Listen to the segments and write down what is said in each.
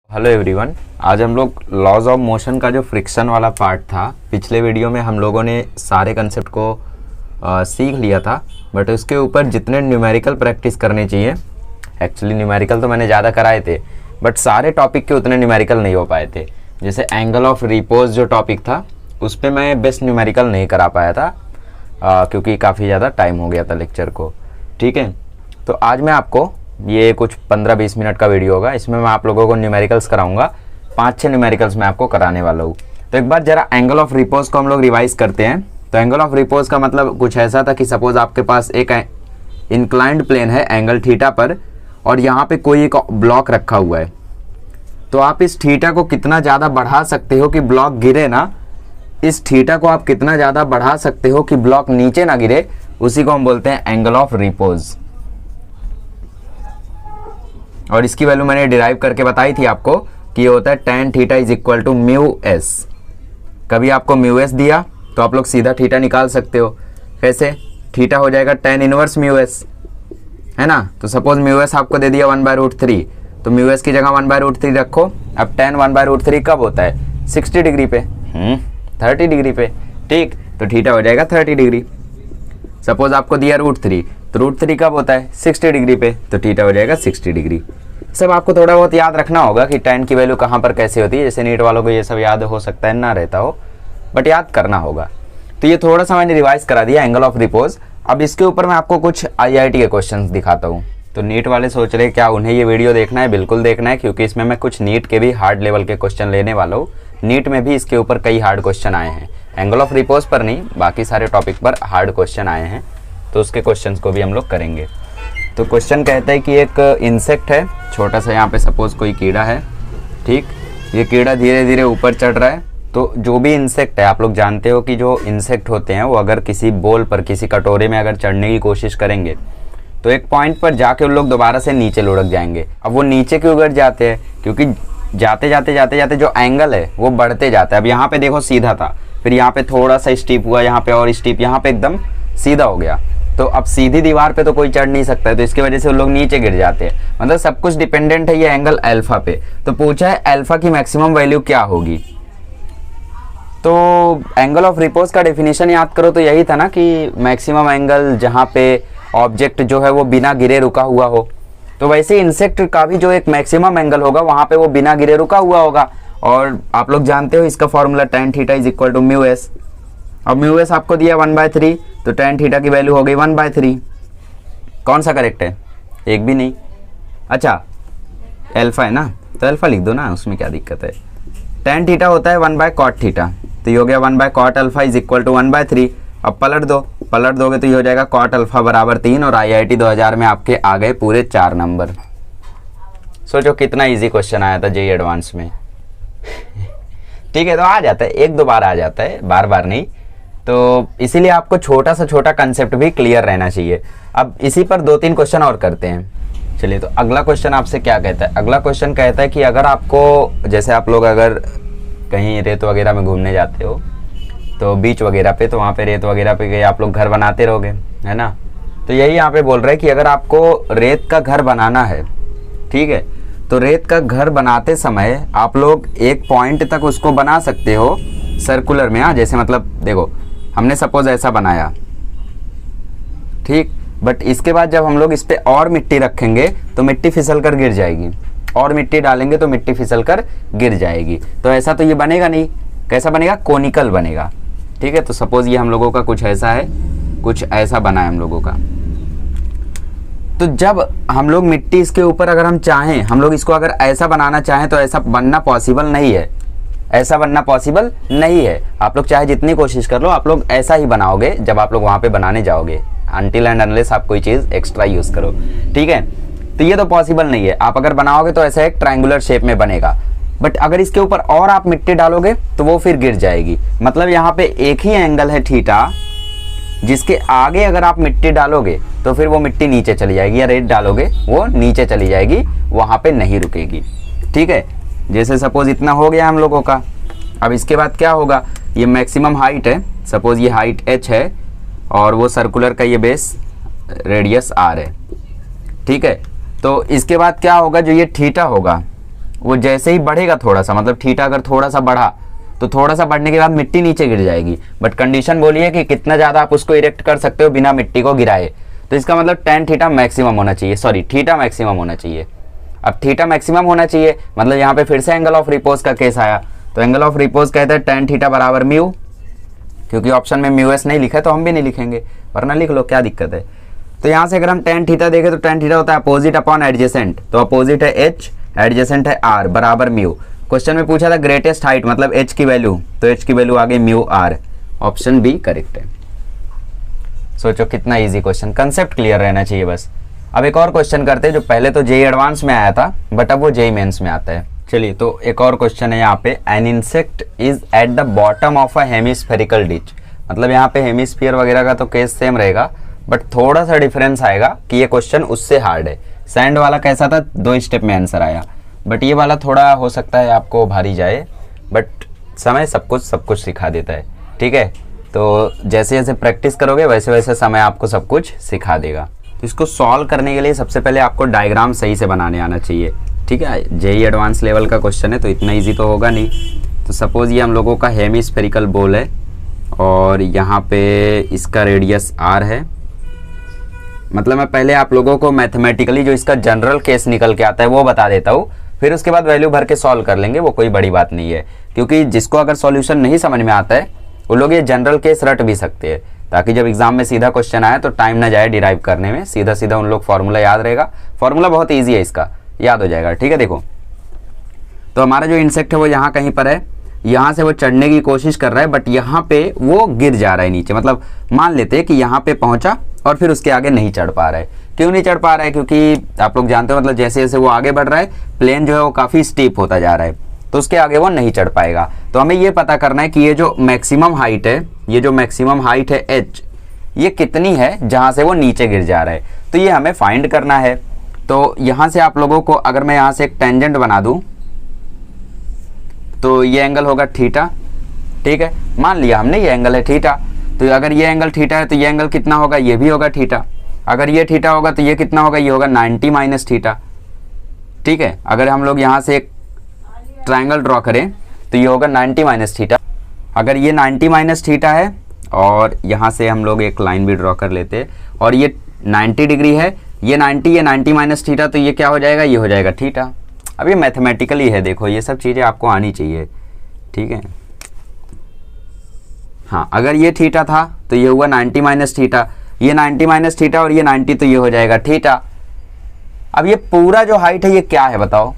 Hello everyone, आज हम लोग लॉज ऑफ मोशन का जो फ्रिक्शन वाला पार्ट था, पिछले वीडियो में हम लोगों ने सारे कंसेप्ट को सीख लिया था। बट उसके ऊपर जितने न्यूमेरिकल प्रैक्टिस करने चाहिए, एक्चुअली न्यूमेरिकल तो मैंने ज़्यादा कराए थे बट सारे टॉपिक के उतने न्यूमेरिकल नहीं हो पाए थे। जैसे एंगल ऑफ रिपोज जो टॉपिक था उस पर मैं बेस्ट न्यूमेरिकल नहीं करा पाया था क्योंकि काफ़ी ज़्यादा टाइम हो गया था लेक्चर को। ठीक है, तो आज मैं आपको ये कुछ 15-20 मिनट का वीडियो होगा, इसमें मैं आप लोगों को न्यूमेरिकल्स कराऊंगा। 5-6 न्यूमेरिकल्स मैं आपको कराने वाला हूँ। तो एक बार जरा एंगल ऑफ रिपोज को हम लोग रिवाइज करते हैं। तो एंगल ऑफ रिपोज का मतलब कुछ ऐसा था कि सपोज आपके पास एक इंक्लाइंड प्लेन है एंगल थीटा पर और यहाँ पे कोई एक ब्लॉक रखा हुआ है, तो आप इस थीटा को कितना ज़्यादा बढ़ा सकते हो कि ब्लॉक गिरे ना। इस थीटा को आप कितना ज़्यादा बढ़ा सकते हो कि ब्लॉक नीचे ना गिरे, उसी को हम बोलते हैं एंगल ऑफ रिपोज। और इसकी वैल्यू मैंने डिराइव करके बताई थी आपको कि ये होता है tan theta is equal to mu S. कभी आपको म्यू एस दिया तो आप लोग सीधा थीटा निकाल सकते हो। कैसे? थीटा हो जाएगा tan इनवर्स म्यू एस, है ना। तो सपोज म्यू एस आपको दे दिया 1/√3, तो म्यू एस की जगह 1/√3 रखो। अब tan 1/√3 कब होता है? 60 डिग्री पे, 30 डिग्री पे। ठीक, तो थीटा हो जाएगा 30 डिग्री। सपोज आपको दिया √3, तो √3 कब होता है? 60 डिग्री पे, तो थीटा हो जाएगा 60 डिग्री। सब आपको थोड़ा बहुत याद रखना होगा कि tan की वैल्यू कहाँ पर कैसे होती है। जैसे नीट वालों को ये सब याद हो सकता है ना रहता हो, बट याद करना होगा। तो ये थोड़ा सा मैंने रिवाइज करा दिया एंगल ऑफ रिपोज। अब इसके ऊपर मैं आपको कुछ IIT के क्वेश्चंस दिखाता हूँ। तो नीट वाले सोच रहे क्या उन्हें ये वीडियो देखना है? बिल्कुल देखना है, क्योंकि इसमें मैं कुछ नीट के भी हार्ड लेवल के क्वेश्चन लेने वाला हूँ। नीट में भी इसके ऊपर कई हार्ड क्वेश्चन आए हैं, एंगल ऑफ रिपोज पर नहीं, बाकी सारे टॉपिक पर हार्ड क्वेश्चन आए हैं, तो उसके क्वेश्चंस को भी हम लोग करेंगे। तो क्वेश्चन कहता है कि एक इंसेक्ट है छोटा सा, यहाँ पे सपोज कोई कीड़ा है। ठीक, ये कीड़ा धीरे धीरे ऊपर चढ़ रहा है। तो जो भी इंसेक्ट है, आप लोग जानते हो कि जो इंसेक्ट होते हैं वो अगर किसी बोल पर, किसी कटोरे में अगर चढ़ने की कोशिश करेंगे तो एक पॉइंट पर जाके उन लोग दोबारा से नीचे लुढ़क जाएंगे। अब वो नीचे क्यों गिर जाते हैं? क्योंकि जाते जाते जो एंगल है वो बढ़ते जाता है। अब यहाँ पे देखो सीधा था, फिर यहाँ पे थोड़ा सा स्टीप हुआ, यहाँ पे और स्टीप, यहाँ पे एकदम सीधा हो गया। तो अब सीधी दीवार पे तो कोई चढ़ नहीं सकता है, तो इसकी वजह से लोग नीचे गिर जाते हैं। मतलब सब कुछ डिपेंडेंट है ये एंगल अल्फा पे। तो पूछा है अल्फा की मैक्सिमम वैल्यू क्या होगी। तो एंगल ऑफ रिपोज का डेफिनेशन याद करो तो यही था ना कि मैक्सिमम एंगल जहाँ पे ऑब्जेक्ट जो है वो बिना गिरे रुका हुआ हो। तो वैसे इंसेक्ट का भी जो एक मैक्सिमम एंगल होगा वहाँ पे वो बिना गिरे रुका हुआ होगा। और आप लोग जानते हो इसका formula tan theta is equal to mu S. अब म्यू एस आपको दिया 1/3, तो tan थीटा की वैल्यू हो गई 1/3। कौन सा करेक्ट है? एक भी नहीं। अच्छा, अल्फा है ना, तो अल्फा लिख दो ना, उसमें क्या दिक्कत है। tan थीटा होता है 1/cot थीटा, तो ये हो गया 1/cot alpha is equal to 1/3। अब पलट दोगे तो ये हो जाएगा cot अल्फा बराबर 3, और IIT 2000 में आपके आ गए पूरे 4 नंबर। सोचो कितना इजी क्वेश्चन आया था JEE एडवांस में। ठीक है, तो आ जाता है, 1-2 बार आ जाता है, बार बार नहीं। तो इसीलिए आपको छोटा सा छोटा कंसेप्ट भी क्लियर रहना चाहिए। अब इसी पर 2-3 क्वेश्चन और करते हैं। चलिए, तो अगला क्वेश्चन आपसे क्या कहता है? अगला क्वेश्चन कहता है कि अगर आपको, जैसे आप लोग अगर कहीं रेत वगैरह में घूमने जाते हो, तो बीच वगैरह पे, तो वहाँ पे रेत वगैरह पे गए आप लोग घर बनाते रहोगे, है ना। तो यही यहाँ पे बोल रहे हैं कि अगर आपको रेत का घर बनाना है, ठीक है, तो रेत का घर बनाते समय आप लोग एक पॉइंट तक उसको बना सकते हो सर्कुलर में। जैसे मतलब देखो, हमने सपोज ऐसा बनाया, ठीक, बट इसके बाद जब हम लोग इस पे और मिट्टी रखेंगे तो मिट्टी फिसल कर गिर जाएगी, और मिट्टी डालेंगे तो मिट्टी फिसल कर गिर जाएगी। तो ऐसा तो ये बनेगा नहीं। कैसा बनेगा? कोनिकल बनेगा। ठीक है, तो सपोज ये हम लोगों का कुछ ऐसा है, कुछ ऐसा बना है हम लोगों का। तो जब हम लोग मिट्टी इसके ऊपर अगर हम चाहें, हम लोग इसको अगर ऐसा बनाना चाहें, तो ऐसा बनना पॉसिबल नहीं है। ऐसा बनना पॉसिबल नहीं है। आप लोग चाहे जितनी कोशिश कर लो, आप लोग ऐसा ही बनाओगे जब आप लोग वहाँ पे बनाने जाओगे, अनटिल एंड अनलेस आप कोई चीज़ एक्स्ट्रा यूज़ करो। ठीक है, तो ये तो पॉसिबल नहीं है। आप अगर बनाओगे तो ऐसा एक ट्रायंगुलर शेप में बनेगा, बट अगर इसके ऊपर और आप मिट्टी डालोगे तो वो फिर गिर जाएगी। मतलब यहाँ पे एक ही एंगल है थीटा, जिसके आगे अगर आप मिट्टी डालोगे तो फिर वो मिट्टी नीचे चली जाएगी, या रेत डालोगे वो नीचे चली जाएगी, वहाँ पे नहीं रुकेगी। ठीक है, जैसे सपोज इतना हो गया हम लोगों का। अब इसके बाद क्या होगा? ये मैक्सिमम हाइट है, सपोज ये हाइट h है, और वो सर्कुलर का ये बेस रेडियस r है। ठीक है, तो इसके बाद क्या होगा? जो ये थीटा होगा, वो जैसे ही बढ़ेगा थोड़ा सा, मतलब थीटा अगर थोड़ा सा बढ़ा तो थोड़ा सा बढ़ने के बाद मिट्टी नीचे गिर जाएगी, बट कंडीशन बोलिए कि कितना ज़्यादा आप उसको इरेक्ट कर सकते हो बिना मिट्टी को गिराए। तो इसका मतलब टेन थीटा मैक्सिमम होना चाहिए, सॉरी थीटा मैक्सिमम होना चाहिए। अब थीटा मैक्सिमम होना चाहिए मतलब यहाँ पे फिर से एंगल ऑफ रिपोज का केस आया, तो एंगल ऑफ रिपोज कहते हैं टेन थीटा बराबर म्यू, क्योंकि ऑप्शन में म्यू एस नहीं लिखा है तो हम भी नहीं लिखेंगे, वरना लिख लो क्या दिक्कत है। तो यहाँ से अगर हम टेन थीटा देखें तो टेन थीटा होता है अपोजिट अपॉन एडजेसेंट, तो अपोजिट है एच, एडजेसेंट है आर बराबर म्यू। क्वेश्चन में पूछा था ग्रेटेस्ट हाइट मतलब एच की वैल्यू, तो एच की वैल्यू आ गई mu R, option B correct है। सोचो कितना इजी क्वेश्चन, कंसेप्ट क्लियर रहना चाहिए बस। अब एक और क्वेश्चन करते हैं जो पहले तो जेई एडवांस में आया था बट अब वो जेई मेंस में आता है। चलिए तो एक और क्वेश्चन है यहाँ पे, an insect is at the bottom of a hemispherical ditch, मतलब यहाँ पे हेमिस्फीयर वगैरह का तो केस सेम रहेगा बट थोड़ा सा डिफरेंस आएगा कि ये क्वेश्चन उससे हार्ड है। सैंड वाला कैसा था, 2 स्टेप में आंसर आया, बट ये वाला थोड़ा हो सकता है आपको भारी जाए, बट समय सब कुछ सिखा देता है, ठीक है। तो जैसे जैसे प्रैक्टिस करोगे वैसे वैसे समय आपको सब कुछ सिखा देगा। तो इसको सॉल्व करने के लिए सबसे पहले आपको डायग्राम सही से बनाने आना चाहिए, ठीक है। जेई एडवांस लेवल का क्वेश्चन है तो इतना इजी तो होगा नहीं। तो सपोज ये हम लोगों का हेमिस्फेरिकल बॉल है और यहाँ पे इसका रेडियस आर है, मतलब मैं पहले आप लोगों को मैथमेटिकली जो इसका जनरल केस निकल के आता है वो बता देता हूँ, फिर उसके बाद वैल्यू भर के सॉल्व कर लेंगे, वो कोई बड़ी बात नहीं है। क्योंकि जिसको अगर सॉल्यूशन नहीं समझ में आता है वो लोग ये जनरल केस रट भी सकते हैं, ताकि जब एग्जाम में सीधा क्वेश्चन आए तो टाइम ना जाए डिराइव करने में, सीधा सीधा उन लोग फॉर्मूला याद रहेगा। फॉर्मूला बहुत ईजी है, इसका याद हो जाएगा, ठीक है। देखो तो हमारा जो इंसेक्ट है वो यहाँ कहीं पर है, यहाँ से वो चढ़ने की कोशिश कर रहा है बट यहाँ पे वो गिर जा रहा है नीचे, मतलब मान लेते हैं कि यहाँ पे पहुंचा और फिर उसके आगे नहीं चढ़ पा रहा है। क्यों नहीं चढ़ पा रहा है, क्योंकि आप लोग जानते हो मतलब जैसे जैसे वो आगे बढ़ रहा है प्लेन जो है वो काफ़ी स्टीप होता जा रहा है, तो उसके आगे वो नहीं चढ़ पाएगा। तो हमें ये पता करना है कि ये जो मैक्सिमम हाइट है, ये जो मैक्सिमम हाइट है एच, ये कितनी है जहाँ से वो नीचे गिर जा रहा है, तो ये हमें फाइंड करना है। तो यहाँ से आप लोगों को अगर मैं यहाँ से एक टेंजेंट बना दूँ तो ये एंगल होगा थीटा, ठीक है। मान लिया हमने ये एंगल है थीटा, तो अगर ये एंगल थीटा है तो ये एंगल कितना होगा, ये भी होगा थीटा। अगर ये थीटा होगा तो ये कितना होगा, ये होगा 90 माइनस थीटा, ठीक है। अगर हम लोग यहाँ से एक ट्रायंगल ड्रॉ करें तो ये होगा 90 माइनस थीटा। अगर ये 90 माइनस थीटा है और यहाँ से हम लोग एक लाइन भी ड्रॉ कर लेते हैं और ये 90 डिग्री है, ये 90 माइनस थीटा, तो ये क्या हो जाएगा, ये हो जाएगा थीटा। अब ये मैथमेटिकली है, देखो ये सब चीज़ें आपको आनी चाहिए, ठीक है। हाँ अगर ये थीटा था तो ये हुआ 90 माइनस थीटा, ये 90 माइनस थीटा और ये 90, तो ये हो जाएगा थीटा। अब ये पूरा जो हाइट है ये क्या है बताओ,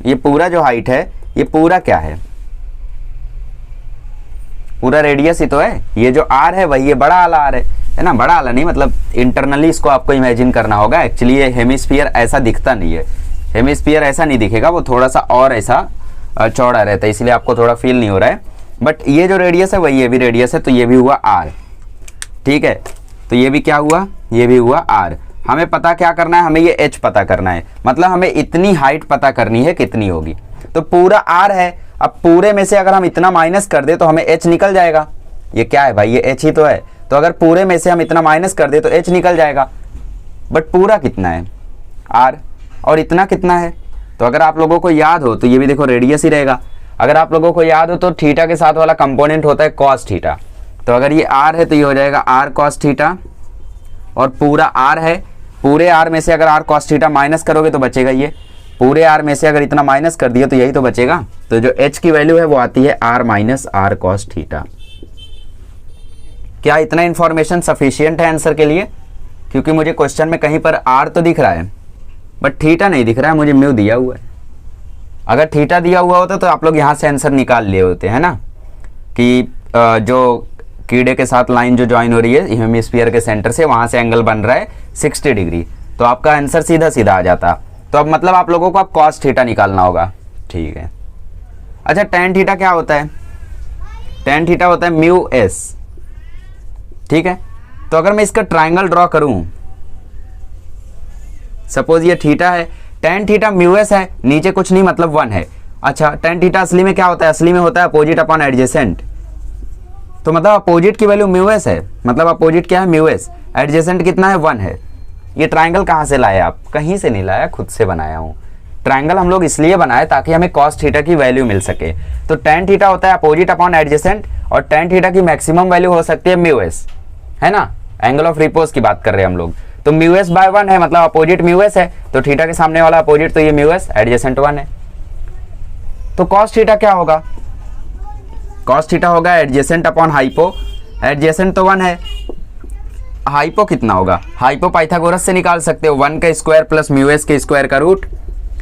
ये पूरा जो हाइट है ये पूरा क्या है, पूरा रेडियस ही तो है। ये जो आर है वही ये बड़ा वाला आर है ना, बड़ा वाला नहीं, मतलब इंटरनली इसको आपको इमेजिन करना होगा। एक्चुअली ये हेमिस्फीयर ऐसा दिखता नहीं है, हेमिस्फीयर ऐसा नहीं दिखेगा, वो थोड़ा सा और ऐसा चौड़ा रहता है, इसलिए आपको थोड़ा फील नहीं हो रहा है। बट ये जो रेडियस है वही ये भी रेडियस है, तो ये भी हुआ आर, ठीक है। तो ये भी क्या हुआ, ये भी हुआ आर। हमें पता क्या करना है, हमें ये एच पता करना है, मतलब हमें इतनी हाइट पता करनी है कितनी होगी। तो पूरा आर है, अब पूरे में से अगर हम इतना माइनस कर दे तो हमें एच निकल जाएगा। ये क्या है भाई, ये एच ही तो है, तो अगर पूरे में से हम इतना माइनस कर दे तो एच निकल जाएगा। बट पूरा कितना है, आर, और इतना कितना है। तो अगर आप लोगों को याद हो तो ये भी देखो रेडियस ही रहेगा। अगर आप लोगों को याद हो तो थीटा के साथ वाला कंपोनेंट होता है कॉस थीटा, तो अगर ये आर है तो ये हो जाएगा आर कॉस थीटा, और पूरा आर है, पूरे आर में से अगर आर कॉस थीटा माइनस करोगे तो बचेगा ये, पूरे आर में से अगर इतना माइनस कर दिया तो यही तो बचेगा। तो जो एच की वैल्यू है वो आती है R minus R cos theta. क्या इतना इंफॉर्मेशन सफिशियंट है आंसर के लिए? क्योंकि मुझे क्वेश्चन में कहीं पर आर तो दिख रहा है बट थीटा नहीं दिख रहा है, मुझे म्यू दिया हुआ है। अगर थीटा दिया हुआ होता तो आप लोग यहाँ से आंसर निकाल लिए होते हैं ना, कि जो कीड़े के साथ लाइन जो ज्वाइन हो रही है हेमिस्फीयर के सेंटर से, वहाँ से एंगल बन रहा है 60 डिग्री, तो आपका आंसर सीधा सीधा आ जाता। तो अब मतलब आप लोगों को अब कॉस थीटा निकालना होगा, ठीक है। अच्छा टेन थीटा क्या होता है, टेन थीटा होता है म्यू एस, ठीक है। तो अगर मैं इसका ट्राइंगल ड्रॉ करूं, सपोज ये थीटा है, टेन थीटा म्यू एस है, नीचे कुछ नहीं मतलब 1 है। अच्छा टेन थीटा असली में क्या होता है, असली में होता है अपोजिट अपॉन एडजेसेंट, तो मतलब अपोजिट की वैल्यू म्यू एस है, मतलब अपोजिट क्या है म्यू एस, एडजेसेंट कितना है 1 है। ये ट्राइंगल कहाँ से लाए आप, कहीं से नहीं लाया, खुद से बनाया हूँ, ट्रायंगल हम लोग इसलिए बनाए ताकि हमें कॉस थीटा की वैल्यू मिल सके। तो tan थीटा होता है अपोजिट अपॉन एडजेसेंट, और tan थीटा की मैक्सिमम वैल्यू हो सकती है म्यू एस, है ना, एंगल ऑफ रिपोज की बात कर रहे हैं हम लोग। तो म्यू एस बाय 1 है, मतलब अपोजिट म्यू एस है, तो थीटा के सामने वाला अपोजिट, तो ये म्यू एस, एडजेसेंट 1 है। तो कॉस थीटा क्या होगा? कॉस थीटा होगा एडजेसेंट अपॉन हाइपो, एडजेसेंट तो 1 है, हाइपो कितना होगा? हाइपो पाइथागोरस से निकाल सकते हो, 1 का स्क्वायर प्लस म्यू एस के स्क्वायर का रूट,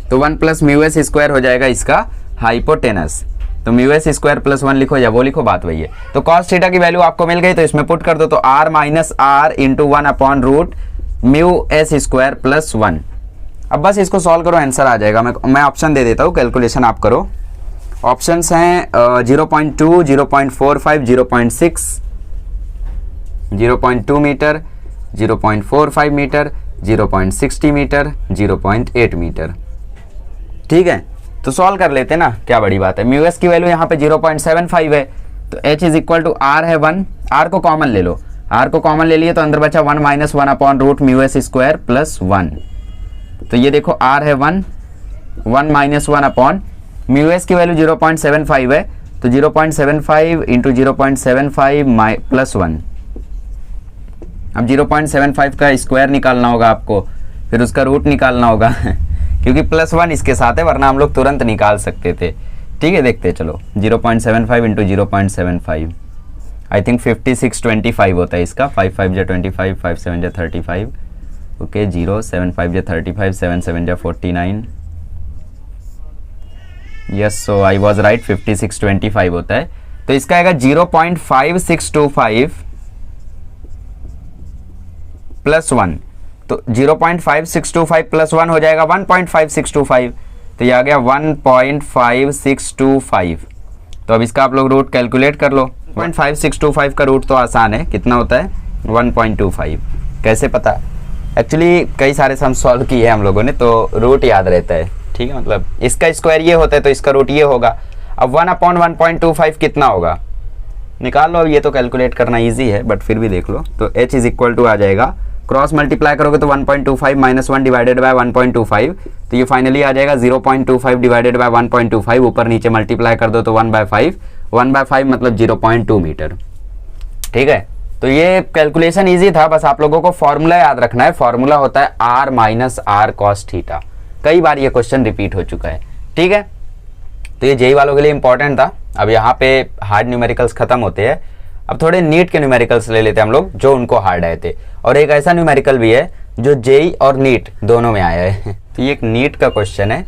तो 1 प्लस म्यू एस स्क्वायर हो जाएगा इसका हाइपोटेनस। तो म्यू एस स्क्वायर प्लस 1 लिखो या वो लिखो, बात वही है। तो कॉस थीटा की वैल्यू आपको मिल गई, तो इसमें पुट कर दो, तो R minus R into 1 upon root mu S square plus 1। अब बस इसको सॉल्व करो, आंसर आ जाएगा। मैं ऑप्शन दे देता हूँ, कैलकुलेशन आप करो। ऑप्शंस हैं 0.2, 0.45, 0.6, 0.2 मीटर, 0.45 मीटर, 0.60 मीटर, 0.8 मीटर। ठीक है, तो सॉल्व कर लेते हैं ना, क्या बड़ी बात है। म्यू एस की वैल्यू यहाँ पे 0.75 है, तो h is equal to R है 1, आर को कॉमन ले लो, आर को कॉमन ले लिए तो अंदर बचा 1 minus 1 upon root mu S square plus 1। तो ये देखो आर है 1, 1 माइनस 1 अपॉन म्यू एस की वैल्यू 0.75 है, तो 0.75 इंटू 0.75 प्लस 1। अब 0.75 का स्क्वायर निकालना होगा आपको, फिर उसका रूट निकालना होगा क्योंकि प्लस 1 इसके साथ है, वरना हम लोग तुरंत निकाल सकते थे। ठीक है, देखते चलो। 0.75 इंटू 0.75 आई थिंक 5625 होता है इसका। 5 5 जा 25, 5 7 जा 35, ओके 0 7 5 जा 35, 7 7 जा 49। Yes, so I was right, 5625 होता है। तो इसका आएगा 0.5625 प्लस 1, तो 0.5625 प्लस 1 हो जाएगा 1.5625, तो ये आ गया 1.5625। तो अब इसका आप लोग रूट कैलकुलेट कर लो। 1.5625 का रूट तो आसान है, कितना होता है 1.25। कैसे पता? एक्चुअली कई सारे सम सॉल्व किए हैं हम लोगों ने, तो रूट याद रहता है। ठीक है, मतलब इसका स्क्वायर ये होता है तो इसका रूट ये होगा। अब 1/1.25 कितना होगा निकाल लो। ये तो कैलकुलेट करना इजी है, बट फिर भी देख लो। तो h इज इक्वल टू आ जाएगा, क्रॉस मल्टीप्लाई करोगे तो 1.25 माइनस 1 डिवाइडेड बाय 1.25, तो ये फाइनली आ जाएगा 0.25 डिवाइडेड बाय 1.25, ऊपर नीचे मल्टीप्लाई कर दो तो 1/5, 1/5 मतलब 0.2 मीटर। ठीक है, तो ये कैलकुलेशन इजी था, बस आप लोगों को फॉर्मूला याद रखना है। फॉर्मूला होता है r minus R cos theta. कई बार ये क्वेश्चन रिपीट हो चुका है। ठीक है, तो ये जेई वालों के लिए इंपॉर्टेंट था। अब यहाँ पे हार्ड न्यूमेरिकल्स खत्म होते हैं, अब थोड़े नीट के न्यूमेरिकल्स ले लेते हैं हम लोग, जो उनको हार्ड आए थे। और एक ऐसा न्यूमेरिकल भी है जो जेई और नीट दोनों में आया है तो ये एक नीट का क्वेश्चन है,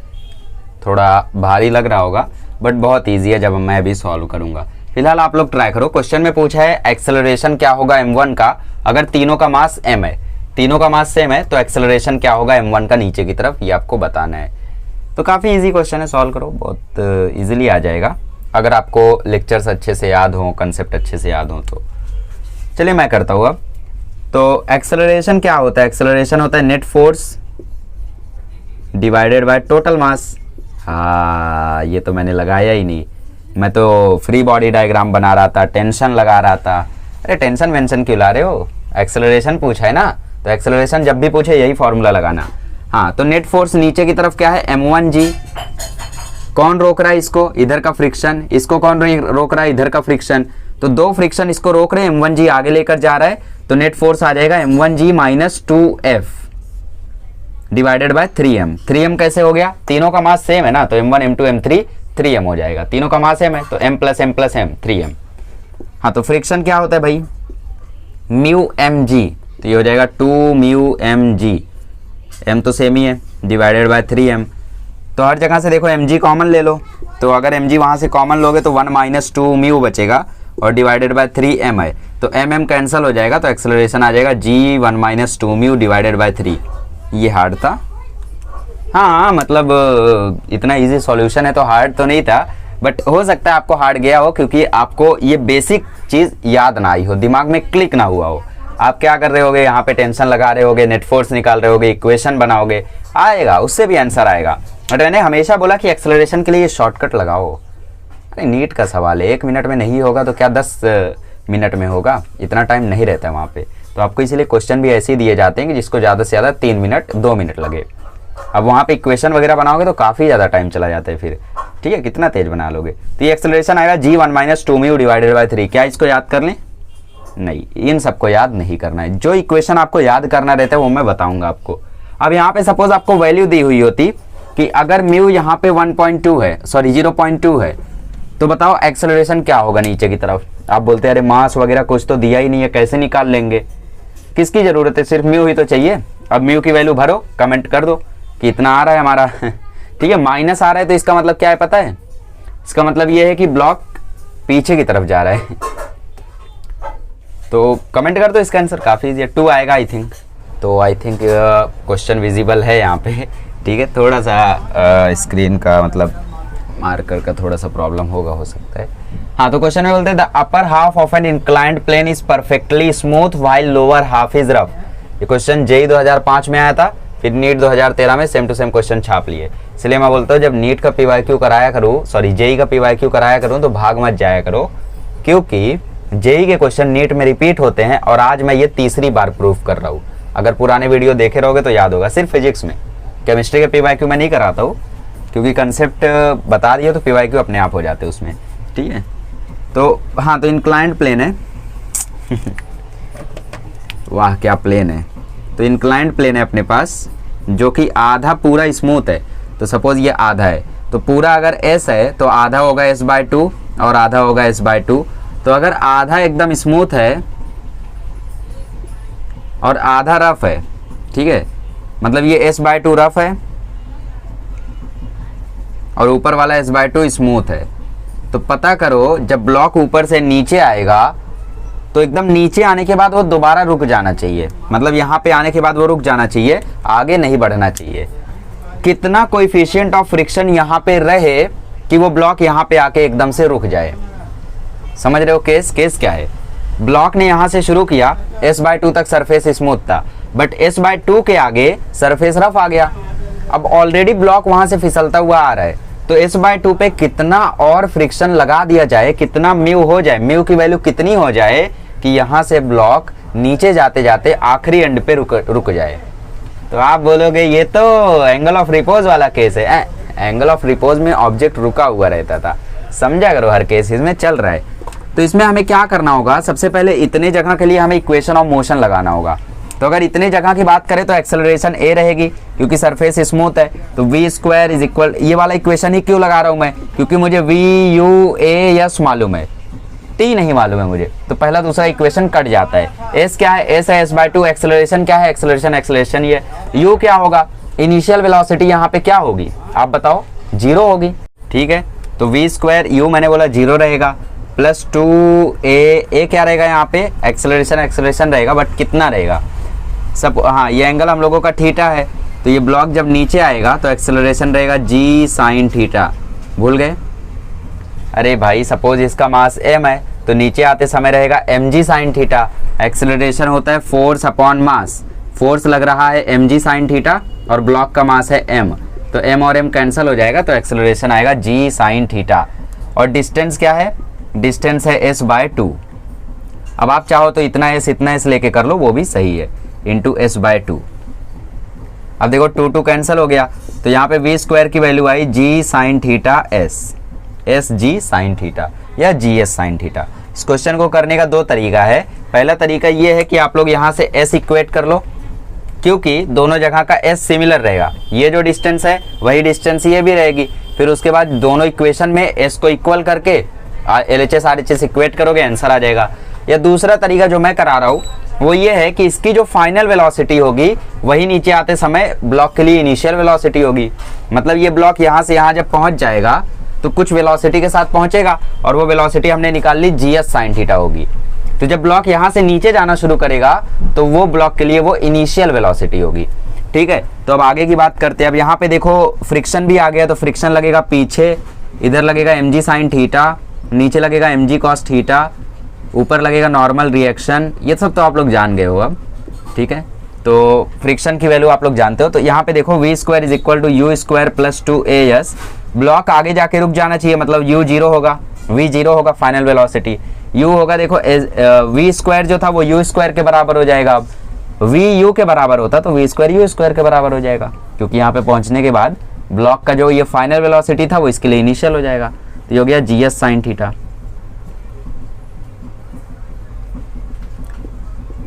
थोड़ा भारी लग रहा होगा बट बहुत ईजी है जब मैं अभी सॉल्व करूंगा। फिलहाल आप लोग ट्राई करो। क्वेश्चन में पूछा है एक्सेलरेशन क्या होगा m1 का अगर तीनों का मास m है, तीनों का मास सेम है, तो एक्सेलरेशन क्या होगा m1 का नीचे की तरफ, ये आपको बताना है। तो काफ़ी इजी क्वेश्चन है, सॉल्व करो, बहुत इजीली आ जाएगा अगर आपको लेक्चर्स अच्छे से याद हो, कंसेप्ट अच्छे से याद हो तो। चलिए मैं करता हूँ अब। तो एक्सेलरेशन क्या होता है? एक्सेलरेशन होता है net force divided by total mass. हाँ, ये तो मैंने लगाया ही नहीं, मैं तो फ्री बॉडी डायग्राम बना रहा था, टेंशन लगा रहा था। अरे टेंशन वेंशन क्यों ला रहे हो, एक्सेलरेशन पूछा है ना, तो एक्सेलरेशन जब भी पूछे यही फॉर्मूला लगाना। हाँ, तो नेट फोर्स नीचे की तरफ क्या है m1g, कौन रोक रहा है इसको, इधर का फ्रिक्शन, इसको कौन रोक रहा है, इधर का फ्रिक्शन, तो दो फ्रिक्शन इसको रोक रहे हैं, m1g आगे लेकर जा रहा है, तो नेट फोर्स आ जाएगा m1g minus 2f divided by 3m। 3m कैसे हो गया, तीनों का मास सेम है ना, तो m1 m2 m3 3m हो जाएगा, तीनों का मास सेम है तो m plus m plus m 3m। हाँ, तो फ्रिक्शन क्या होता है भाई, म्यू एम जी, तो ये हो जाएगा 2 म्यू एम जी, m तो सेम ही है, डिवाइडेड बाय 3m। तो हर जगह से देखो mg कॉमन ले लो, तो अगर mg वहाँ से कॉमन लोगे तो 1 माइनस 2 म्यू बचेगा और डिवाइडेड बाय 3m है, तो mm कैंसिल हो जाएगा, तो एक्सेलरेशन आ जाएगा g 1 minus 2 mu divided by 3। ये हार्ड था, हाँ मतलब इतना इजी सॉल्यूशन है तो हार्ड तो नहीं था, बट हो सकता है आपको हार्ड गया हो क्योंकि आपको ये बेसिक चीज़ याद ना आई हो, दिमाग में क्लिक ना हुआ हो। आप क्या कर रहे होगे, यहाँ पे टेंशन लगा रहे होगे, नेट फोर्स निकाल रहे होगे, इक्वेशन बनाओगे, आएगा, उससे भी आंसर आएगा। बट मैंने हमेशा बोला कि एक्सेलरेशन के लिए शॉर्टकट लगाओ। अरे नीट का सवाल है, 1 मिनट में नहीं होगा तो क्या 10 मिनट में होगा, इतना टाइम नहीं रहता है वहाँ पे। तो आपको इसीलिए क्वेश्चन भी ऐसे ही दिए जाते हैं कि जिसको ज़्यादा से ज़्यादा 3 मिनट 2 मिनट लगे। अब वहाँ पे इक्वेशन वगैरह बनाओगे तो काफ़ी ज़्यादा टाइम चला जाता है फिर, ठीक है, कितना तेज बना लोगे। तो ये एक्सेलरेशन आएगा g1 - 2μ डिवाइडेड बाई 3। क्या इसको याद कर लें? नहीं, इन सबको याद नहीं करना है। जो इक्वेशन आपको याद करना रहता है वो मैं बताऊंगा आपको। अब यहाँ पे सपोज आपको वैल्यू दी हुई होती कि अगर म्यू यहाँ पे 1.2 है, सॉरी 0.2 है, तो बताओ एक्सेलरेशन क्या होगा नीचे की तरफ। आप बोलते हैं अरे मास वगैरह कुछ तो दिया ही नहीं है, कैसे निकाल लेंगे, किसकी ज़रूरत है, सिर्फ म्यू ही तो चाहिए। अब म्यू की वैल्यू भरो, कमेंट कर दो कि इतना आ रहा है हमारा ठीक है, माइनस आ रहा है तो इसका मतलब क्या है पता है? इसका मतलब ये है कि ब्लॉक पीछे की तरफ जा रहा है तो कमेंट कर दो इसका आंसर, काफ़ी इजी है, 2 आएगा आई थिंक। तो आई थिंक क्वेश्चन विजिबल है यहाँ पे, ठीक है। थोड़ा सा स्क्रीन का मतलब मार्कर का थोड़ा सा प्रॉब्लम होगा, हो सकता है। हाँ, तो क्वेश्चन में बोलते हैं the upper half of an inclined plane is perfectly smooth while lower half is rough. ये क्वेश्चन जेई 2005 में आया था, फिर नीट 2013 में सेम टू सेम क्वेश्चन छाप लिए। इसलिए मैं बोलता हूँ जब नीट का पीवाईक्यू कराया करूँ, सॉरी जेई का पीवाईक्यू कराया करूँ तो भाग मत जाया करो, क्योंकि जेई के क्वेश्चन नीट में रिपीट होते हैं और आज मैं ये तीसरी बार प्रूफ कर रहा हूँ। अगर पुराने वीडियो देखे रहोगे तो याद होगा। सिर्फ फिजिक्स में, केमिस्ट्री के पीवाईक्यू में नहीं कराता हूँ, क्योंकि कंसेप्ट बता दिए तो पीवाईक्यू अपने आप हो जाते हैं उसमें, ठीक है। तो हाँ, तो इंक्लाइंड प्लेन है वाह क्या प्लेन है। तो इंक्लाइंड प्लेन है अपने पास, जो कि आधा पूरा स्मूथ है। तो सपोज ये आधा है, तो पूरा अगर s है तो आधा होगा s/2 और आधा होगा s/2। तो अगर आधा एकदम स्मूथ है और आधा रफ है, ठीक है, मतलब ये s/2 रफ है और ऊपर वाला s/2 स्मूथ है। तो पता करो जब ब्लॉक ऊपर से नीचे आएगा तो एकदम नीचे आने के बाद वो दोबारा रुक जाना चाहिए, मतलब यहाँ पे आने के बाद वो रुक जाना चाहिए, आगे नहीं बढ़ना चाहिए। कितना कोएफिशिएंट ऑफ फ्रिक्शन यहाँ पे रहे कि वो ब्लॉक यहाँ पे आके एकदम से रुक जाए। समझ रहे हो केस क्या है? ब्लॉक ने यहाँ से शुरू किया, s/2 तक सरफेस स्मूथ था, बट s/2 के आगे सरफेस रफ आ गया। अब ऑलरेडी ब्लॉक वहां से फिसलता हुआ आ रहा है, तो s/2 पे कितना और फ्रिक्शन लगा दिया जाए, कितना म्यू हो जाए, म्यू की वैल्यू कितनी हो जाए कि यहाँ से ब्लॉक नीचे जाते जाते आखिरी एंड पे रुक जाए। तो आप बोलोगे ये तो एंगल ऑफ रिपोज वाला केस है। एंगल ऑफ रिपोज में ऑब्जेक्ट रुका हुआ रहता था, समझा करो, हर केस इसमें चल रहा है। तो इसमें हमें क्या करना होगा, सबसे पहले इतने जगह के लिए हमें इक्वेशन ऑफ मोशन लगाना होगा। तो अगर इतने जगह की बात करें तो एक्सेलरेशन a रहेगी, क्योंकि सरफेस स्मूथ है। तो v² इज इक्वल, ये वाला इक्वेशन ही क्यों लगा रहा हूं मैं, क्योंकि मुझे v u a s मालूम है, t नहीं मालूम है मुझे, तो पहला दूसरा इक्वेशन कट जाता है। s क्या है, s है s/2। एक्सेलरेशन क्या है, एक्सेलरेशन ये। u क्या होगा, इनिशियल वेलोसिटी यहाँ पे क्या होगी आप बताओ, 0 होगी, ठीक है। तो v² u मैंने बोला 0 रहेगा, प्लस 2a क्या रहेगा यहाँ पे, एक्सेलरेशन रहेगा, बट कितना रहेगा सब, हाँ ये एंगल हम लोगों का थीटा है। तो ये ब्लॉक जब नीचे आएगा तो एक्सेलरेशन रहेगा g sin थीटा। भूल गए? अरे भाई सपोज इसका मास m है तो नीचे आते समय रहेगा mg sin थीटा। एक्सेलरेशन होता है फोर्स अपॉन मास, फोर्स लग रहा है mg sin थीटा और ब्लॉक का मास है m, तो m और m कैंसिल हो जाएगा, तो एक्सेलरेशन आएगा g sin थीटा। और डिस्टेंस क्या है, डिस्टेंस है s/2। अब आप चाहो तो इतना s लेके कर लो, वो भी सही है, इंटू s/2। अब देखो 2 कैंसिल हो गया, तो यहाँ पे v² की वैल्यू आई g sin theta s g sin theta या gs sin थीटा। इस क्वेश्चन को करने का 2 तरीका है। पहला तरीका ये है कि आप लोग यहाँ से s इक्वेट कर लो, क्योंकि दोनों जगह का s सिमिलर रहेगा, ये जो डिस्टेंस है वही डिस्टेंस ये भी रहेगी। फिर उसके बाद दोनों इक्वेशन में s को इक्वल करके LHS RHS इक्वेट करोगे, आंसर आ जाएगा। या दूसरा तरीका जो मैं करा रहा हूँ वो ये है कि इसकी जो फाइनल वेलोसिटी होगी वही नीचे आते समय ब्लॉक के लिए इनिशियल वेलोसिटी होगी। मतलब ये ब्लॉक यहाँ से यहाँ जब पहुँच जाएगा तो कुछ वेलोसिटी के साथ पहुँचेगा और वो वेलोसिटी हमने निकाल ली GS sin थीटा होगी। तो जब ब्लॉक यहाँ से नीचे जाना शुरू करेगा तो वो ब्लॉक के लिए वो इनिशियल वेलोसिटी होगी, ठीक है। तो अब आगे की बात करते हैं। अब यहाँ पे देखो फ्रिक्शन भी आ गया, तो फ्रिक्शन लगेगा पीछे, इधर लगेगा mg sin थीटा, नीचे लगेगा mg cos थीटा, ऊपर लगेगा नॉर्मल रिएक्शन, ये सब तो आप लोग जान गए हो अब, ठीक है। तो फ्रिक्शन की वैल्यू आप लोग जानते हो। तो यहाँ पे देखो v² is equal to u² plus 2as। Block आगे जाके रुक जाना चाहिए, मतलब u 0 होगा, v 0 होगा फाइनल वेलोसिटी, u होगा देखो v² जो था वो u² के बराबर हो जाएगा अब, वी यू के बराबर होता तो वी स्क्वायर यू स्क्वायर के बराबर हो जाएगा, क्योंकि यहाँ पे पहुंचने के बाद ब्लॉक का जो ये फाइनल वेलोसिटी था वो इसके लिए इनिशियल हो जाएगा। तो ये हो गया जी एस साइन थीटा।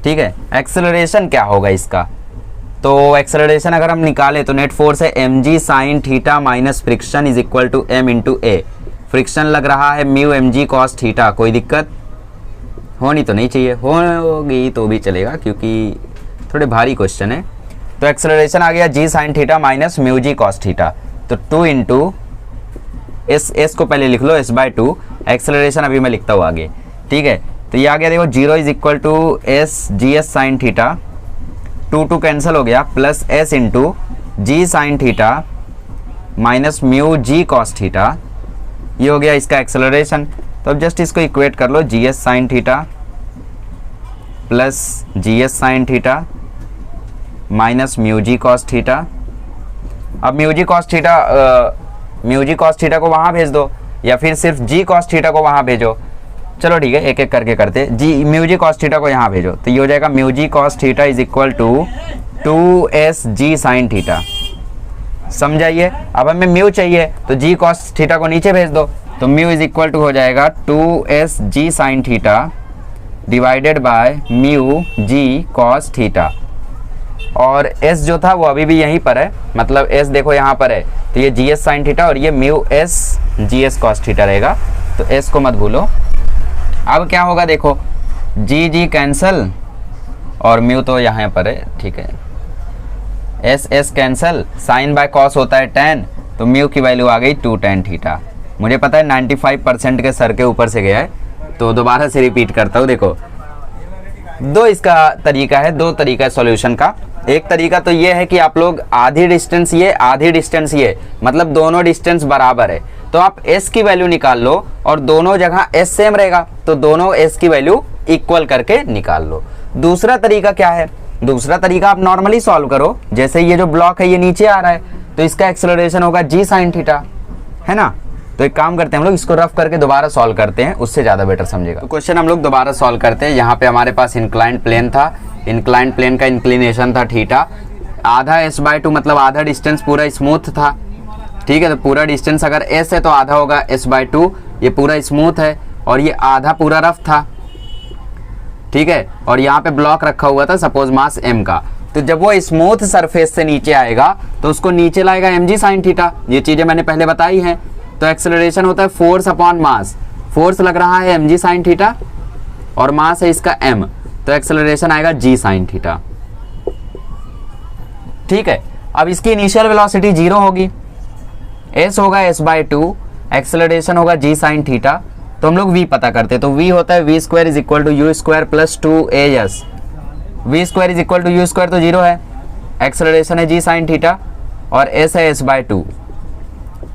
ठीक है, एक्सेलरेशन क्या होगा इसका, तो एक्सेलरेशन अगर हम निकाले तो नेट फोर्स है M G sine theta minus friction is equal to M into A. Friction लग रहा है mu M G cos theta, कोई दिक्कत होनी तो नहीं चाहिए, होगी तो भी चलेगा क्योंकि थोड़े भारी क्वेश्चन है। तो एक्सेलरेशन आ गया जी साइन थीटा माइनस म्यू जी कॉस थीटा, तो 2 इंटू एस को पहले लिख लो एस बाय 2, एक्सेलरेशन अभी मैं लिखता हूँ आगे। ठीक है, तो ये आ गया देखो 0 is equal to S G S sine theta, 2 cancel हो गया, plus S into G sine theta minus mu जी कॉस थीटा, ये हो गया इसका एक्सेलरेशन। तो अब जस्ट इसको इक्वेट कर लो, g S sine theta plus g S sine theta minus mu जी कॉस थीटा। अब म्यू जी कॉस थीटा को वहाँ भेज दो या फिर सिर्फ जी कॉस थीटा को वहाँ भेजो, चलो ठीक है एक एक करके करते। जी म्यू जी कॉस थीटा को यहाँ भेजो तो ये हो जाएगा mu ji cos theta is equal to 2s ji sine theta. समझाइए, अब हमें म्यू चाहिए तो जी कॉस थीटा को नीचे भेज दो, तो म्यू इज इक्वल टू हो जाएगा 2s ji sine theta divided by mu ji cos theta. और s जो था वो अभी भी यहीं पर है, मतलब s देखो यहाँ पर है, तो ये जी एस साइन थीटा और ये mu s G s cos theta रहेगा, तो s को मत भूलो। अब क्या होगा देखो, जी जी कैंसल और म्यू तो यहाँ पर है, ठीक है, S S cancel, sine by cos होता है tan, तो म्यू की वैल्यू आ गई 2 tan थीटा। मुझे पता है 95% के सर के ऊपर से गया है, तो दोबारा से रिपीट करता हूँ। देखो दो इसका तरीका है, दो तरीका है सॉल्यूशन का। एक तरीका तो ये है कि आप लोग आधी डिस्टेंस ये आधी डिस्टेंस ये, मतलब दोनों डिस्टेंस बराबर है, तो आप s की वैल्यू निकाल लो और दोनों जगह s सेम रहेगा तो दोनों s की वैल्यू इक्वल करके निकाल लो। दूसरा तरीका क्या है, दूसरा तरीका आप नॉर्मली सॉल्व करो, जैसे ये जो ब्लॉक है ये नीचे आ रहा है तो इसका एक्सेलरेशन होगा जी साइन थीटा, है ना। तो एक काम करते हैं हम लोग इसको रफ करके दोबारा सॉल्व करते हैं, उससे ज़्यादा बेटर समझेगा। तो क्वेश्चन हम लोग दोबारा सॉल्व करते हैं। यहाँ पे हमारे पास इंक्लाइंड प्लेन था, इंक्लाइंड प्लेन का इंक्लिनेशन था थीटा, आधा s/2 मतलब आधा डिस्टेंस पूरा स्मूथ था। ठीक है, तो पूरा डिस्टेंस अगर s है तो आधा होगा s/2, ये पूरा स्मूथ है और ये आधा पूरा रफ था। ठीक है, और यहाँ पे ब्लॉक रखा हुआ था सपोज मास m का, तो जब वो स्मूथ सरफेस से नीचे आएगा तो उसको नीचे लाएगा mg साइन थीटा, ये चीजें मैंने पहले बताई हैं। तो एक्सेलरेशन होता है फोर्स अपॉन मास, फोर्स लग रहा है mg साइन थीटा और मास है इसका m, तो एक्सेलरेशन आएगा g साइन थीटा। ठीक है, अब इसकी इनिशियल वेलोसिटी 0 होगी, s होगा s/2, एक्सेलरेशन होगा g साइन थीटा, तो हम लोग v पता करते हैं। तो v होता है v square is equal to u square plus 2as, v square is equal to u square तो 0 है, एक्सेलरेशन है g साइन थीटा और s है s/2,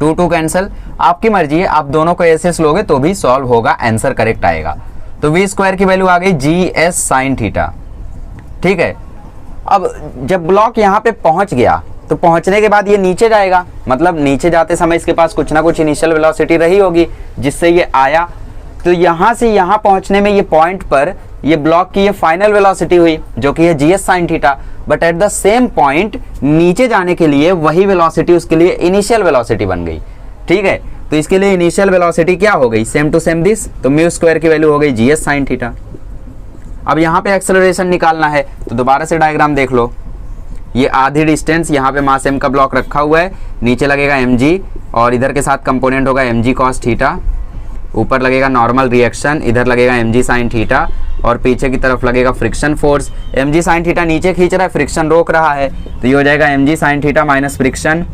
2 कैंसिल, आपकी मर्जी है, आप दोनों को एस लोगे तो भी सॉल्व होगा, आंसर करेक्ट आएगा। तो v स्क्वायर की वैल्यू आ गई gs साइन थीटा। ठीक है, अब जब ब्लॉक यहाँ पे पहुंच गया तो पहुंचने के बाद ये नीचे जाएगा, मतलब नीचे जाते समय इसके पास कुछ ना कुछ इनिशियल वेलोसिटी रही होगी जिससे ये आया, तो यहाँ से यहाँ पहुंचने में ये पॉइंट पर ये ब्लॉक की ये फाइनल वेलोसिटी हुई जो कि है gs sine theta, but at the same point नीचे जाने के लिए वही वेलोसिटी उसके लिए इनिशियल वेलोसिटी बन गई। ठीक है, तो इसके लिए इनिशियल वेलोसिटी क्या हो गई, सेम टू सेम दिस, तो म्यू स्क्वायर की वैल्यू हो गई gs साइन थीटा। अब यहाँ पे एक्सेलरेशन निकालना है तो दोबारा से डायग्राम देख लो, ये आधी डिस्टेंस, यहाँ पे मास m का ब्लॉक रखा हुआ है, नीचे लगेगा mg और इधर के साथ कंपोनेंट होगा mg cos थीटा, ऊपर लगेगा नॉर्मल रिएक्शन, इधर लगेगा mg sin थीटा और पीछे की तरफ लगेगा friction force. mg sin theta नीचे खींच रहा है, फ्रिक्शन रोक रहा है, तो ये हो जाएगा mg sin theta minus friction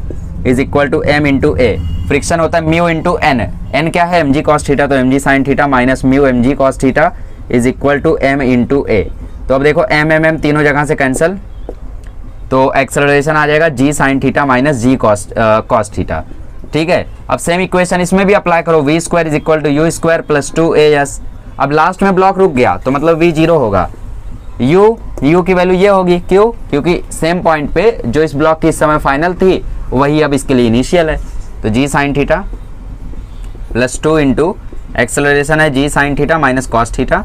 is equal to m into A. Friction होता है म्यू इंटू एन, एन क्या है mg cos थीटा, तो mg sin theta minus mu mg cos theta is equal to m into a. तो अब देखो m तीनों जगह से कैंसिल, तो एक्सेलरेशन आ जाएगा g sin theta minus g cos theta. ठीक है, अब सेम इक्वेशन इसमें भी अप्लाई करो, v square is equal to u square plus 2as। अब लास्ट में ब्लॉक रुक गया तो मतलब v 0 होगा, u की वैल्यू ये होगी, क्यों, क्योंकि सेम पॉइंट पे जो इस ब्लॉक की इस समय फाइनल थी वही अब इसके लिए इनिशियल है, तो g sin theta plus 2 into acceleration है g sin theta minus cos theta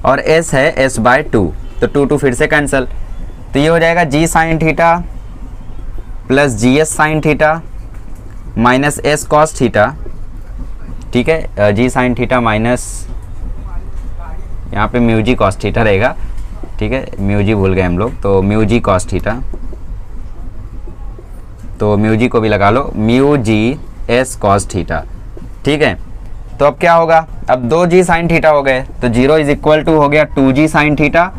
और s है s/2, तो 2 फिर से कैंसिल, तो ये हो जाएगा g sine theta plus g S sine theta minus s cos theta, ठीक है, जी साइन थीटा माइनस यहाँ पे म्यू जी कॉस थीटा रहेगा, ठीक है, म्यू जी भूल गए हम लोग, तो म्यू जी कॉस थीटा, तो म्यू जी को भी लगा लो, mu g s cos theta, ठीक है। तो अब क्या होगा, अब 2g साइन थीटा हो गए, तो 0 इज इक्वल टू हो गया 2g साइन थीटा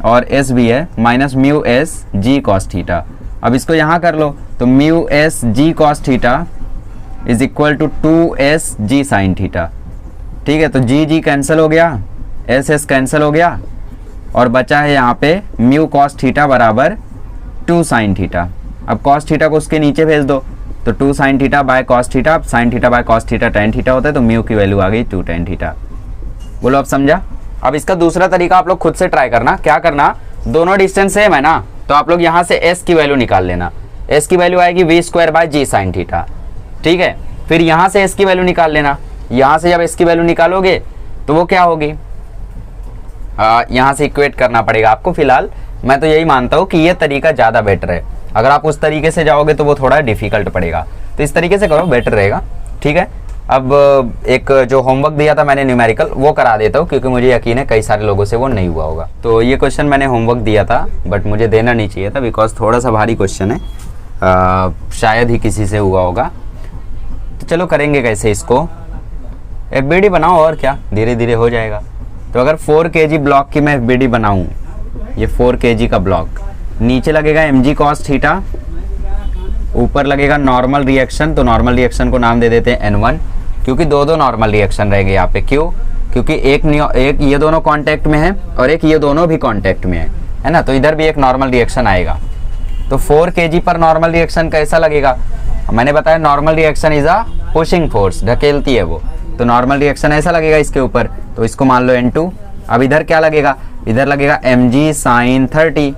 और s भी है minus mu s g cos theta. अब इसको यहाँ कर लो, तो mu s g cos theta is equal to 2s ji sine theta, ठीक है। तो जी कैंसिल हो गया, एस कैंसिल हो गया और बचा है यहाँ पे म्यू कॉस थीटा बराबर 2 साइन थीटा। अब कॉस थीटा को उसके नीचे भेज दो, तो 2 sine theta by cos theta, sine theta by cos theta tan theta होता है, तो म्यू की वैल्यू आ गई 2 टेन थीटा। बोलो अब समझा। अब इसका दूसरा तरीका आप लोग खुद से ट्राई करना। क्या करना, दोनों डिस्टेंस सेम है ना, तो आप लोग यहाँ से s की वैल्यू निकाल लेना। s की वैल्यू आएगी v square by g sine theta, ठीक है। फिर यहाँ से s की वैल्यू निकाल लेना। यहाँ से जब s की वैल्यू निकालोगे तो वो क्या होगी, यहाँ से इक्वेट करना पड़ेगा आपको। फिलहाल मैं तो यही मानता हूँ कि ये तरीका ज़्यादा बेटर है। अगर आप उस तरीके से जाओगे तो वो थोड़ा डिफिकल्ट पड़ेगा, तो इस तरीके से करो, बेटर रहेगा, ठीक है। अब एक जो होमवर्क दिया था मैंने न्यूमेरिकल, वो करा देता हूँ, क्योंकि मुझे यकीन है कई सारे लोगों से वो नहीं हुआ होगा। तो ये क्वेश्चन मैंने होमवर्क दिया था, बट मुझे देना नहीं चाहिए था, बिकॉज थोड़ा सा भारी क्वेश्चन है, शायद ही किसी से हुआ होगा। तो चलो करेंगे कैसे इसको, FBD बनाओ और क्या, धीरे धीरे हो जाएगा। तो अगर 4 kg ब्लॉक की मैं FBD बनाऊँ, ये 4 kg का ब्लॉक, नीचे लगेगा mg cos थीटा, ऊपर लगेगा नॉर्मल रिएक्शन, तो नॉर्मल रिएक्शन को नाम दे देते हैं N1, क्योंकि दो नॉर्मल रिएक्शन रहेंगे यहाँ पे। क्यों, क्योंकि एक ये दोनों कांटेक्ट में है और एक ये दोनों भी कांटेक्ट में है ना, तो इधर भी एक नॉर्मल रिएक्शन आएगा। तो 4 kg पर नॉर्मल रिएक्शन कैसा लगेगा, मैंने बताया normal reaction is a pushing force, ढकेलती है वो, तो नॉर्मल रिएक्शन ऐसा लगेगा इसके ऊपर, तो इसको मान लो N2। अब इधर क्या लगेगा, इधर लगेगा mg sine 30,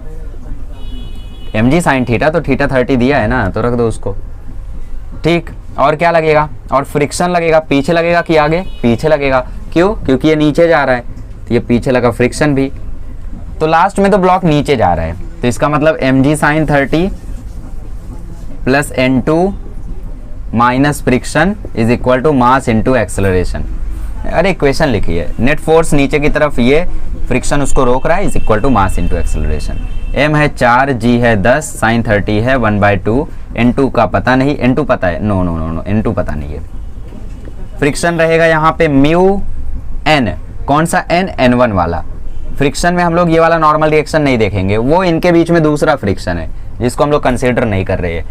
mg sine theta, तो थीटा 30 दिया है ना, तो रख दो उसको, ठीक। और क्या लगेगा, और फ्रिक्शन लगेगा, पीछे लगेगा कि आगे, पीछे लगेगा। क्यों, क्योंकि ये नीचे जा रहा है, तो ये पीछे लगा, फ्रिक्शन भी। तो लास्ट में तो ब्लॉक नीचे जा रहा है, तो इसका मतलब mg sine 30 plus N2 minus friction is equal to mass into acceleration. अरे इक्वेशन लिखी है, नेट फोर्स नीचे की तरफ, ये फ्रिक्शन उसको रोक रहा है, is equal to mass into acceleration. m है 4, g है 10, साइन 30 है 1/2, N2 का पता नहीं, N2 पता है, no no no no, N2 पता नहीं है। फ्रिक्शन रहेगा यहाँ पे म्यू n, कौन सा n, N1 वाला। फ्रिक्शन में हम लोग ये वाला नॉर्मल रिएक्शन नहीं देखेंगे, वो इनके बीच में दूसरा फ्रिक्शन है जिसको हम लोग कंसिडर नहीं कर रहे हैं,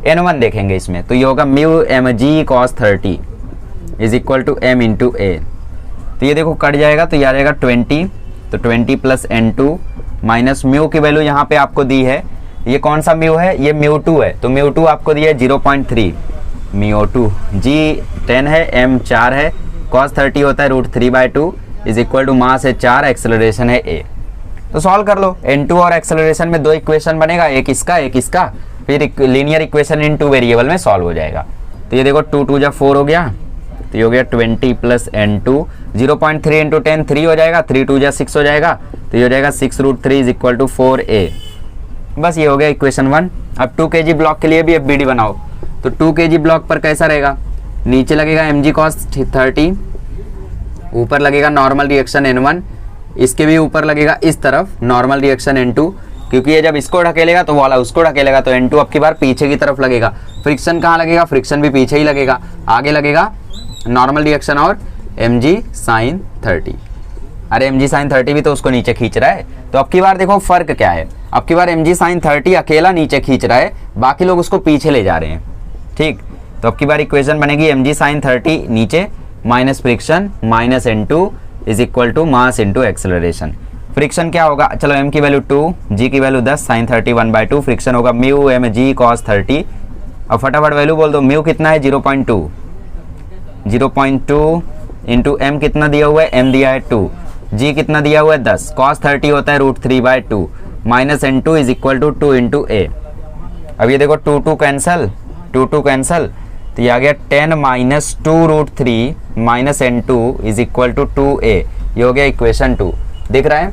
N1 देखेंगे इसमें। तो ये होगा mu mg cos 30 is equal to m into a. तो ये देखो कट जाएगा, तो ये आ जाएगा 20, तो 20 प्लस N2 माइनस म्यू की वैल्यू यहाँ पे आपको दी है, ये कौन सा म्यू है, ये म्यू 2 है, तो म्यू 2 आपको दिया है 0.3, म्यू 2, g 10 है, m 4 है, cos 30 होता है √3/2 इज इक्वल टू मास है 4, एक्सेलरेशन है a। तो सॉल्व कर लो, N2 और एक्सेलरेशन में 2 इक्वेशन बनेगा, एक इसका, फिर लीनियर इक्वेशन इन 2 वेरिएबल में सॉल्व हो जाएगा। तो ये देखो 2 2 जा 4 हो गया, तो ये हो गया 20 प्लस N2, 0.3 इंटू 10 3 हो जाएगा, 3 2 जा 6 हो जाएगा, तो ये हो जाएगा 6√3 इज इक्वल टू 4a। बस ये हो गया इक्वेशन 1। अब 2 kg ब्लॉक के लिए भी FBD बनाओ। तो 2 kg ब्लॉक पर कैसा रहेगा, नीचे लगेगा mg cos 30, ऊपर लगेगा नॉर्मल रिएक्शन N1, इसके भी ऊपर लगेगा इस तरफ नॉर्मल रिएक्शन N2, क्योंकि ये जब इसको ढकेलेगा तो वाला उसको ढकेलेगा, तो N2 अब की बार पीछे की तरफ लगेगा। फ्रिक्शन कहाँ लगेगा, फ्रिक्शन भी पीछे ही लगेगा, आगे लगेगा नॉर्मल रिएक्शन और mg साइन 30। अरे mg साइन 30 भी तो उसको नीचे खींच रहा है। तो अब की बार देखो फर्क क्या है, अब की बार mg साइन 30 अकेला नीचे खींच रहा है, बाकी लोग उसको पीछे ले जा रहे हैं, ठीक। तो अब की बार इक्वेशन बनेगी mg साइन 30 नीचे minus friction minus N2 is equal to mass into acceleration. Friction क्या होगा, चलो m की वैल्यू 2, g की वैल्यू 10, साइन 30 1/2, फ्रिक्शन होगा म्यू mg cos 30। अब फटाफट वैल्यू बोल दो, म्यू कितना है 0.2, 0.2 इंटू m कितना दिया हुआ है, m दिया है 2, g कितना दिया हुआ है 10, cos 30 होता है √3/2 minus N2 is equal to 2 into a. अब ये देखो 2 2 कैंसल, 2 2 कैंसल, तो ये आ गया 10 minus 2√3 minus N2 is equal to 2a। ये हो गया इक्वेशन 2, दिख रहा है।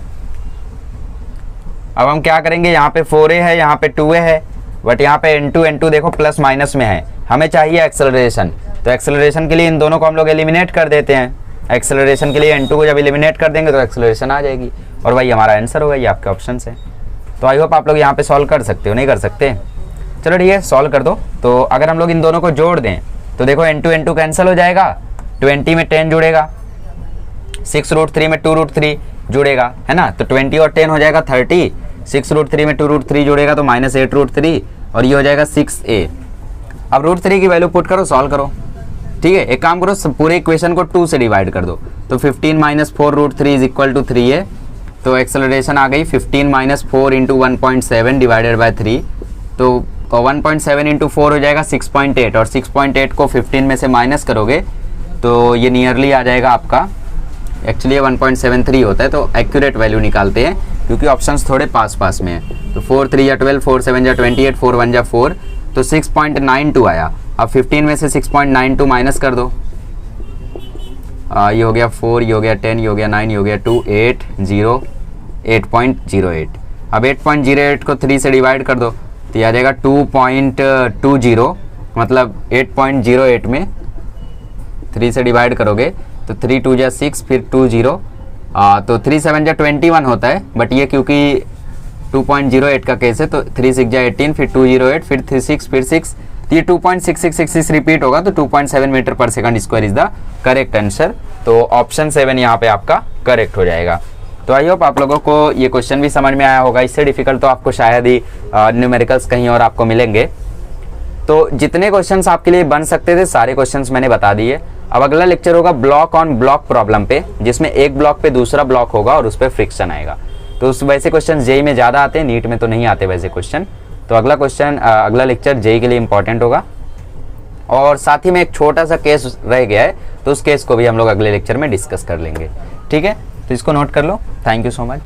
अब हम क्या करेंगे, यहाँ पे 4a है, यहाँ पे 2a है, बट यहाँ पे n2 देखो प्लस माइनस में है, हमें चाहिए एक्सेलरेशन। तो एक्सेलरेशन के लिए इन दोनों को हम लोग एलिमिनेट कर देते हैं। एक्सेलरेशन के लिए n2 को जब एलिमिनेट कर देंगे तो एक्सेलरेशन आ जाएगी, और वही हमारा आंसर होगा, ये आपके ऑप्शन से। तो आई होप आप लोग यहाँ पे सॉल्व कर सकते हो, नहीं कर सकते? चलो ठीक है, सॉल्व कर दो। तो अगर हम लोग इन दोनों को जोड़ दें तो देखो n2 कैंसिल हो जाएगा, 20 में 10 जुड़ेगा, 6√3 में 2√3 जुड़ेगा, है ना। तो 20 और 10 हो जाएगा 30, 6√3 में 2√3 जुड़ेगा तो -8√3, और ये हो जाएगा 6a। अब √3 की वैल्यू पुट करो, सॉल्व करो, ठीक है। एक काम करो, पूरे इक्वेशन को 2 से डिवाइड कर दो, तो 15 - 4√3 = 3a। तो एक्सेलरेशन आ गई 15 - 4 × 1.7 डिवाइडेड बाय 3, तो 1.7 × 4 हो जाएगा 6.8, और 6.8 को 15 में से माइनस करोगे तो ये नियरली आ जाएगा आपका, एक्चुअली 1.73 होता है। तो एक्यूरेट वैल्यू निकालते हैं क्योंकि ऑप्शंस थोड़े पास पास में हैं। तो 4 × 3 = 12, 4 × 7 = 28, 4 × 1 = 4, तो 6.92 आया। अब 15 में से 6.92 माइनस कर दो, ये हो गया 4, ये हो गया 10, ये हो गया 9, ये हो गया 2, 8, 0, 8.08। अब 8.08 को 3 से डिवाइड कर दो तो ये आ जाएगा 2.20, मतलब 8.08 में 3 से डिवाइड करोगे तो 3 × 2 = 6, फिर 2 0, तो 3 × 7 = 21 होता है, बट ये क्योंकि 2.08 का केस है तो 3 × 6 = 18, फिर 208, फिर 3 6, फिर 6, तो ये 2.6666 रिपीट होगा, तो 2.7 मीटर पर second square is the correct answer. तो ऑप्शन 7 यहाँ पे आपका करेक्ट हो जाएगा। तो आई होप आप लोगों को ये क्वेश्चन भी समझ में आया होगा। इससे डिफिकल्ट तो आपको शायद ही न्यूमेरिकल्स कहीं और आपको मिलेंगे। तो जितने क्वेश्चंस आपके लिए बन सकते थे सारे क्वेश्चंस मैंने बता दिए। अब अगला लेक्चर होगा ब्लॉक ऑन ब्लॉक प्रॉब्लम पे, जिसमें एक ब्लॉक पे दूसरा ब्लॉक होगा और उस पर फ्रिक्शन आएगा। तो उस वैसे क्वेश्चन जेई में ज़्यादा आते हैं, नीट में तो नहीं आते वैसे क्वेश्चन। तो अगला लेक्चर जेई के लिए इंपॉर्टेंट होगा। और साथ ही में एक छोटा सा केस रह गया है, तो उस केस को भी हम लोग अगले लेक्चर में डिस्कस कर लेंगे, ठीक है। तो इसको नोट कर लो। Thank you so much.